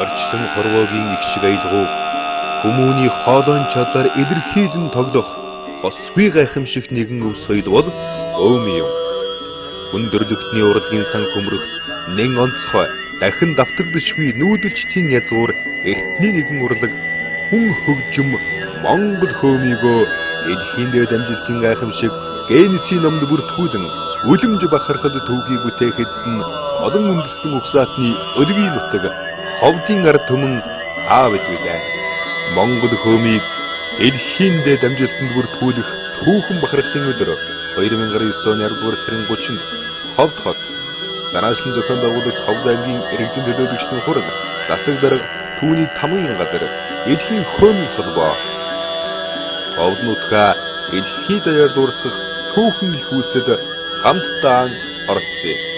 Орчлон хорвоогийн их шиг аялгау хүмүүний хоолойн чадлаар илэрхийлэн тоглох хосгүй гайхамшигт нэгэн өв соёл бол өөми юм. Хүндрэлтний урлагийн сан хөмрөгт нэн онцгой дахин давтагдшгүй нүүдэлчдийн язгуур эртний нэгэн урлаг хүн хөгжим Монгол хөөмийгөө дэлхийн дээд амжилтын гайхамшиг Генесийн номд бүртгүүлэн үлэмж бахархал түүхийг бүтээх эзэн олон үндэстэн угсаатны өлгийн нутаг ховдын ард түмэн аав идвэлээ. Монгол хөөмийг дэлхийн дээд амжилтанд бүртгүүлэх түүхэн бахархлын өдөр 2009 оны 10 дугаар сарын 30-нд Ховд хот Санаашин зохион байгуулагч Ховд аймгийн иргэдийн төлөөлөгчдийн хурал засаг дарга түүний тамгын газар дэлхийн хөөмийн холбоо Ховд нутгаа дэлхийд даяар дуурсгах түүхэн их үйлсэд хамтдаа оролцъё.